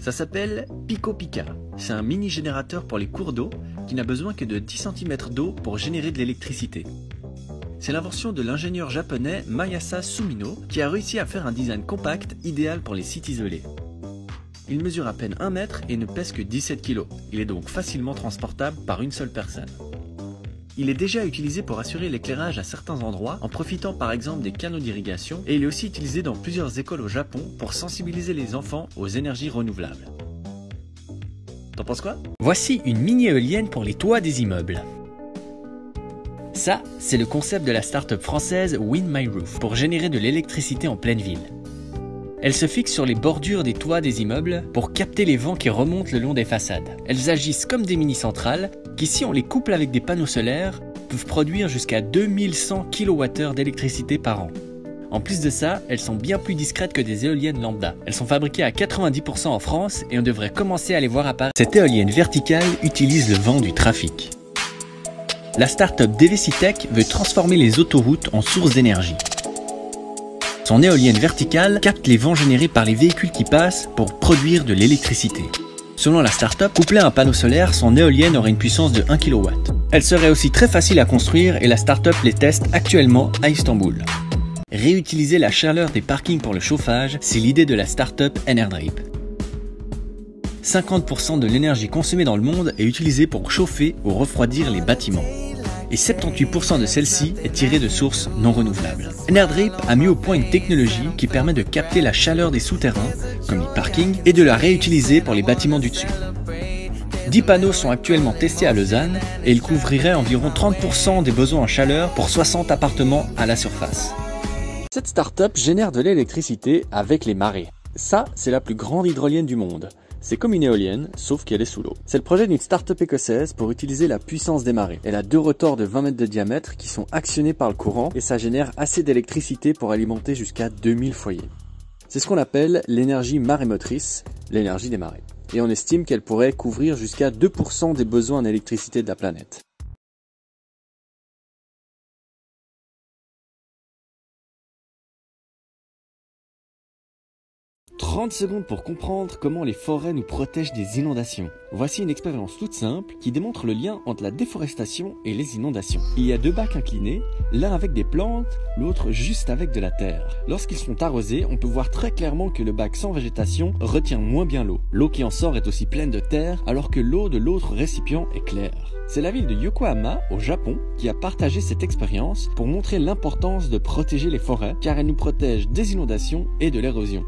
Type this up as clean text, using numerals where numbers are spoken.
Ça s'appelle Picopika. C'est un mini générateur pour les cours d'eau qui n'a besoin que de 10 cm d'eau pour générer de l'électricité. C'est l'invention de l'ingénieur japonais Mayasa Sumino qui a réussi à faire un design compact idéal pour les sites isolés. Il mesure à peine 1 mètre et ne pèse que 17 kg. Il est donc facilement transportable par une seule personne. Il est déjà utilisé pour assurer l'éclairage à certains endroits en profitant par exemple des canaux d'irrigation et il est aussi utilisé dans plusieurs écoles au Japon pour sensibiliser les enfants aux énergies renouvelables. T'en penses quoi? Voici une mini-éolienne pour les toits des immeubles. Ça, c'est le concept de la start-up française Wind My Roof pour générer de l'électricité en pleine ville. Elles se fixent sur les bordures des toits des immeubles pour capter les vents qui remontent le long des façades. Elles agissent comme des mini-centrales qui, si on les couple avec des panneaux solaires, peuvent produire jusqu'à 2100 kWh d'électricité par an. En plus de ça, elles sont bien plus discrètes que des éoliennes lambda. Elles sont fabriquées à 90% en France et on devrait commencer à les voir apparaître. Cette éolienne verticale utilise le vent du trafic. La start-up DVCitech veut transformer les autoroutes en source d'énergie. Son éolienne verticale capte les vents générés par les véhicules qui passent pour produire de l'électricité. Selon la start-up, couplée à un panneau solaire, son éolienne aurait une puissance de 1 kW. Elle serait aussi très facile à construire et la start-up les teste actuellement à Istanbul. Réutiliser la chaleur des parkings pour le chauffage, c'est l'idée de la start-up Enerdrip. 50% de l'énergie consommée dans le monde est utilisée pour chauffer ou refroidir les bâtiments. Et 78% de celle-ci est tirée de sources non renouvelables. Enerdrip a mis au point une technologie qui permet de capter la chaleur des souterrains, comme les parkings, et de la réutiliser pour les bâtiments du dessus. 10 panneaux sont actuellement testés à Lausanne et ils couvriraient environ 30% des besoins en chaleur pour 60 appartements à la surface. Cette start-up génère de l'électricité avec les marées. Ça, c'est la plus grande hydrolienne du monde. C'est comme une éolienne, sauf qu'elle est sous l'eau. C'est le projet d'une start-up écossaise pour utiliser la puissance des marées. Elle a 2 rotors de 20 mètres de diamètre qui sont actionnés par le courant et ça génère assez d'électricité pour alimenter jusqu'à 2000 foyers. C'est ce qu'on appelle l'énergie marémotrice, l'énergie des marées. Et on estime qu'elle pourrait couvrir jusqu'à 2% des besoins en électricité de la planète. 30 secondes pour comprendre comment les forêts nous protègent des inondations. Voici une expérience toute simple qui démontre le lien entre la déforestation et les inondations. Il y a 2 bacs inclinés, l'un avec des plantes, l'autre juste avec de la terre. Lorsqu'ils sont arrosés, on peut voir très clairement que le bac sans végétation retient moins bien l'eau. L'eau qui en sort est aussi pleine de terre alors que l'eau de l'autre récipient est claire. C'est la ville de Yokohama, au Japon, qui a partagé cette expérience pour montrer l'importance de protéger les forêts car elles nous protègent des inondations et de l'érosion.